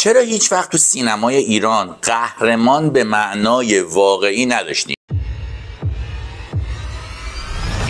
چرا هیچ وقت تو سینمای ایران قهرمان به معنای واقعی نداشتیم؟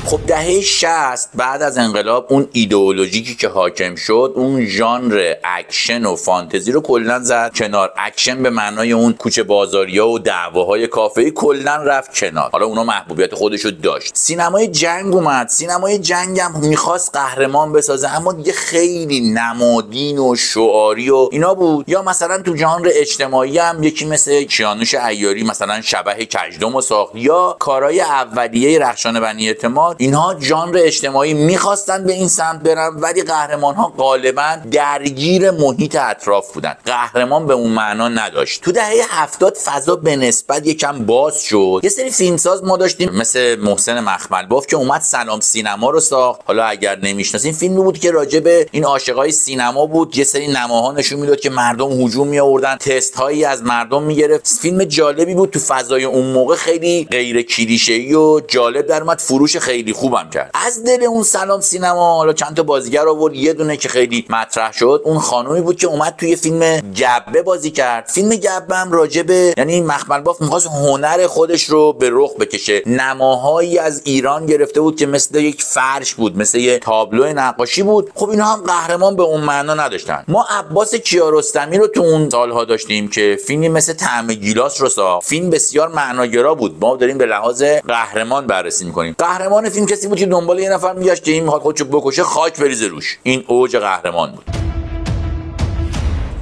خب دهه 60 بعد از انقلاب اون ایدئولوژیکی که حاکم شد، اون ژانر اکشن و فانتزی رو کلا زد کنار. اکشن به معنای اون کوچه بازاریا و دعواهای کافه‌ای کلا رفت کنار. حالا اونا محبوبیت خودش رو داشت. سینمای جنگ اومد. سینمای جنگ هم میخواست قهرمان بسازه، اما دیگه خیلی نمادین و شعاری و اینا بود. یا مثلا تو ژانر اجتماعی هم یکی مثل کیانوش عیاری مثلا شبح کژدمو ساخت، یا کارهای اولیه رخشان بنی اعتماد. اینها ژانر اجتماعی میخواستن به این سمت برن، ولی قهرمان ها غالبا درگیر محیط اطراف بودن. قهرمان به اون معنا نداشت. تو دهه 70 فضا به نسبت یکم باز شد. یه سری فیلمساز ما داشتیم مثل محسن مخملباف که اومد سلام سینما رو ساخت. حالا اگر نمیشناسین، فیلمی بود که راجع به این عاشقای سینما بود. یه سری نماها نشون میداد که مردم هجوم میآوردن، تست هایی از مردم میگرفت. فیلم جالبی بود. تو فضای اون موقع خیلی غیر کلیشه‌ای و جالب در اومد، فروش خیلی خوبم کرد. از دل اون سلام سینما حالا چند تا بازیگر آورد. یه دونه که خیلی مطرح شد اون خانومی بود که اومد توی فیلم گبه بازی کرد. فیلم گبه هم راجبه، یعنی مخملباف می‌خواست هنر خودش رو به رخ بکشه. نماهایی از ایران گرفته بود که مثل یک فرش بود، مثل یک تابلو نقاشی بود. خب اینا هم قهرمان به اون معنا نداشتن. ما عباس کیارستمی رو تو اون سالها داشتیم که فیلمی مثل طعم گیلاس رو ساخت. فیلم بسیار معناگرا بود. ما داریم به لحاظ قهرمان بررسی می‌کنیم. قهرمان فیلم کسی بود که دنبال یه نفر میگشت که این میخواد خودشو بکشه، خاک بریزه روش. این اوج قهرمان بود.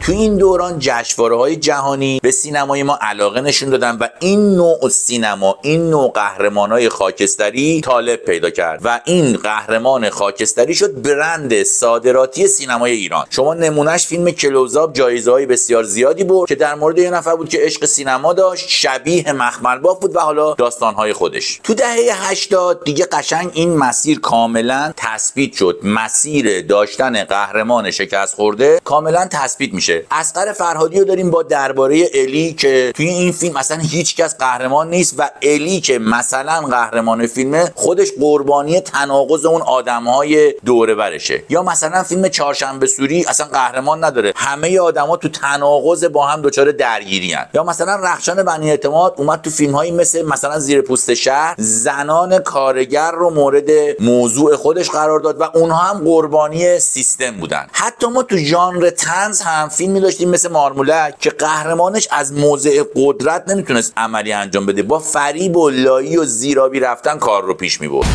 تو این دوران جشنواره‌های جهانی به سینمای ما علاقه نشون دادن و این نوع سینما، این نوع قهرمان‌های خاکستری طالب پیدا کرد و این قهرمان خاکستری شد برند صادراتی سینمای ایران. شما نمونهش فیلم کلوزآب جایزه‌های بسیار زیادی بود که در مورد یه نفر بود که عشق سینما داشت، شبیه مخملباف بود و حالا داستان‌های خودش. تو دهه 80 دیگه قشنگ این مسیر کاملا تثبیت شد. مسیر داشتن قهرمان شکست خورده کاملا تثبیت میشه. اصغر فرهادی رو داریم با درباره الی که توی این فیلم اصلا هیچ کس قهرمان نیست و الی که مثلا قهرمان فیلمه خودش قربانی تناقض اون آدم‌های دوره برشه. یا مثلا فیلم چهارشنبه سوری اصلا قهرمان نداره، همه آدما تو تناقض با هم دچار درگیری ان. یا مثلا رخشان بنی اعتماد اومد تو فیلم‌هایی مثلا زیر پوست شهر زنان کارگر رو مورد موضوع خودش قرار داد و اونها هم قربانی سیستم بودن. حتی ما تو ژانر طنز هم فیلمی داشتیم مثل مارمولک که قهرمانش از موضع قدرت نمیتونست عملی انجام بده، با فریب و لایی و زیرابی رفتن کار رو پیش میبرد.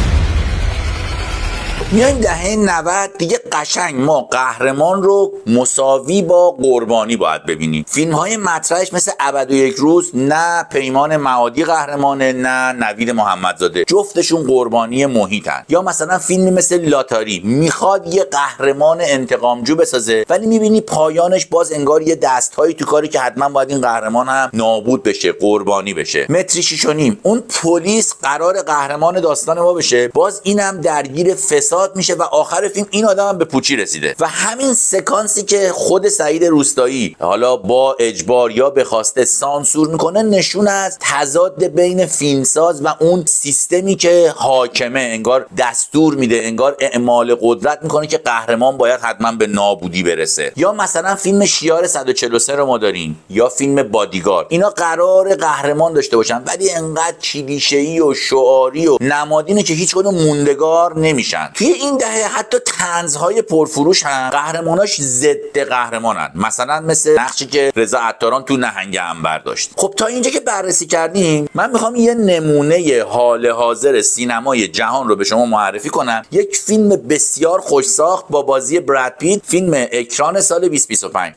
میایم دهه 90 دیگه قشنگ ما قهرمان رو مساوی با قربانی باید ببینیم. فیلم های مطرحش مثل ابد و یک روز، نه پیمان معادی قهرمانه نه نوید محمدزاده، جفتشون قربانی محیطن. یا مثلا فیلمی مثل لاتاری میخواد یه قهرمان انتقامجو بسازه ولی میبینی پایانش باز انگار یه دستهایی تو کاری که حتما باید این قهرمان هم نابود بشه، قربانی بشه. متری 6.5 اون پلیس قرار قهرمان داستان ما بشه، باز اینم درگیر فساد میشه و آخر فیلم این آدم هم به پوچی رسیده. و همین سکانسی که خود سعید روستایی حالا با اجبار یا به خواسته سانسور میکنه نشون از تضاد بین فیلمساز و اون سیستمی که حاکمه، انگار دستور میده، انگار اعمال قدرت میکنه که قهرمان باید حتما به نابودی برسه. یا مثلا فیلم شیار 143 رو ما داریم، یا فیلم بادیگارد. اینا قرار قهرمان داشته باشن ولی انقدر کلیشه‌ای و شعاری و نمادینه که هیچ کدوم موندگار نمیشن. توی این دهه حتی طنزهای پرفروش هم قهرماناش ضد قهرمانن، مثلا مثل نقشی که رضا عطاران تو نهنگ عنبر داشت. خب تا اینجا که بررسی کردیم، من میخوام یه نمونه حال حاضر سینمای جهان رو به شما معرفی کنم. یک فیلم بسیار خوش ساخت با بازی براد پیت، فیلم اکران سال 2025،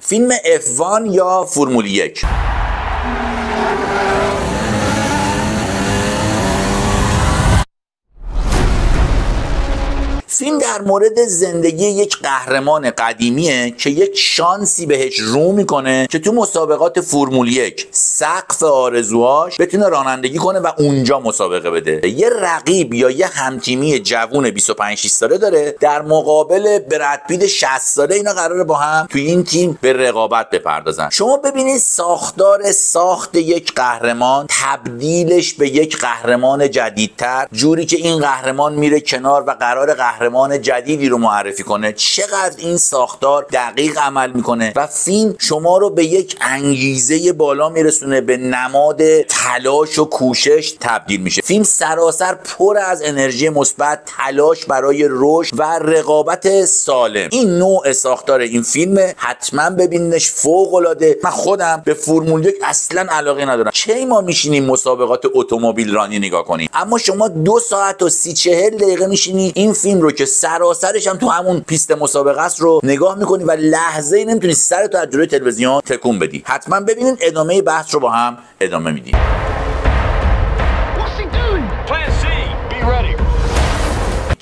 فیلم F1 یا فرمول 1. فیلم در مورد زندگی یک قهرمان قدیمیه که یک شانسی بهش رو میکنه که تو مسابقات فرمول 1 سقف آرزوهاش بتونه رانندگی کنه و اونجا مسابقه بده. یه رقیب یا یه همتیمی جوون 25-6 ساله داره در مقابل براد پیت 60 ساله. اینا قراره با هم توی این تیم به رقابت بپردازن. شما ببینید ساخت یک قهرمان، تبدیلش به یک قهرمان جدیدتر، جوری که این قهرمان میره کنار و قرار قهرمان قهرمان جدیدی رو معرفی کنه، چقدر این ساختار دقیق عمل میکنه و فیلم شما رو به یک انگیزه بالا میرسونه، به نماد تلاش و کوشش تبدیل میشه. فیلم سراسر پر از انرژی مثبت، تلاش برای رشد و رقابت سالم. این نوع ساختار این فیلم حتما ببینینش، فوق العاده. من خودم به فرمول 1 اصلا علاقه ندارم. چه ما میشینیم مسابقات اتومبیل رانی نگاه کنیم، اما شما 2 ساعت و 30-40 دقیقه میشینی این فیلم رو که سراسرش هم تو همون پیست مسابقه است رو نگاه میکنی و لحظه ای نمیتونی سرتو از جلوی تلویزیون تکون بدی. حتما ببینید، ادامه بحث رو با هم ادامه میدیم.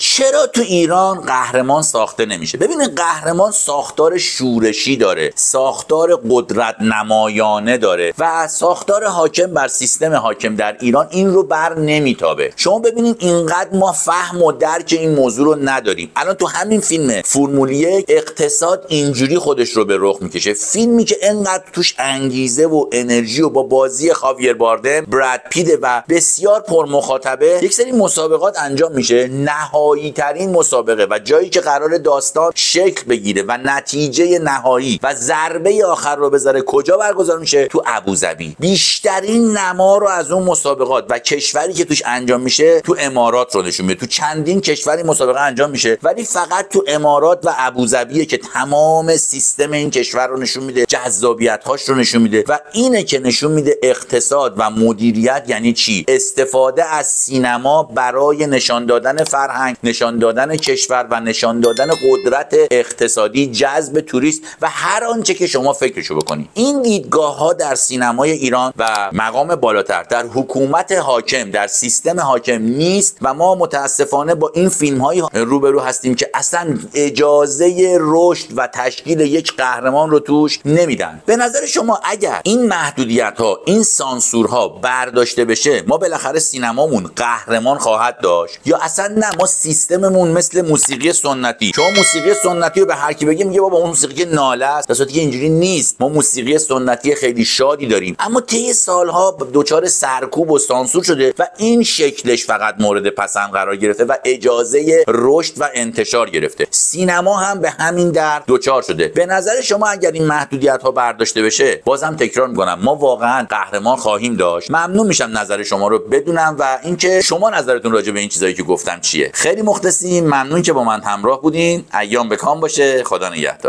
چرا تو ایران قهرمان ساخته نمیشه؟ ببینید، قهرمان ساختار شورشی داره، ساختار قدرت نمایانه داره و ساختار حاکم بر سیستم حاکم در ایران این رو بر نمیتابه. شما ببینید اینقدر ما فهم و درک این موضوع رو نداریم. الان تو همین فیلم فرمول 1 اقتصاد اینجوری خودش رو به رخ میکشه، فیلمی که انقدر توش انگیزه و انرژی و با بازی خاویر باردم، براد پیت و بسیار پر مخاطبه یک سری مسابقات انجام میشه، نهایی ترین مسابقه و جایی که قرار داستان شکل بگیره و نتیجه نهایی و ضربه آخر رو بذاره کجا برگزار میشه؟ تو ابوظبی. بیشترین نما رو از اون مسابقات و کشوری که توش انجام میشه تو امارات رو نشون میده. تو چندین کشوری مسابقه انجام میشه ولی فقط تو امارات و ابوظبی که تمام سیستم این کشور رو نشون میده، جذابیت هاش رو نشون میده و اینه که نشون میده اقتصاد و مدیریت یعنی چی. استفاده از سینما برای نشان دادن فرهنگ، نشان دادن کشور و نشان دادن قدرت اقتصادی، جذب توریست و هر آنچه که شما فکرشو بکنید. این دیدگاه ها در سینمای ایران و مقام بالاتر در حکومت حاکم، در سیستم حاکم نیست و ما متاسفانه با این فیلم های روبرو هستیم که اصلا اجازه رشد و تشکیل یک قهرمان رو توش نمیدن. به نظر شما اگر این محدودیت ها، این سانسورها برداشته بشه، ما بالاخره سینمامون قهرمان خواهد داشت یا اصلا نه ما سیستممون مثل موسیقی سنتی؟ شما موسیقی سنتی رو به هر کی بگی میگه بابا اون موسیقی ناله است، در صورتی که اینجوری نیست. ما موسیقی سنتی خیلی شادی داریم اما طی سالها دچار سرکوب و سانسور شده و این شکلش فقط مورد پسند قرار گرفته و اجازه رشد و انتشار گرفته. سینما هم به همین درد دچار شده. به نظر شما اگر این محدودیت ها برداشته بشه، بازم تکرار میکنم، ما واقعا قهرمان خواهیم داشت. ممنون میشم نظر شما رو بدونم و اینکه شما نظرتون راجع به این چیزایی که گفتم چیه. خیلی مخلصیم، ممنون که با من همراه بودین. ایام بکام باشه. خدا نگهدار.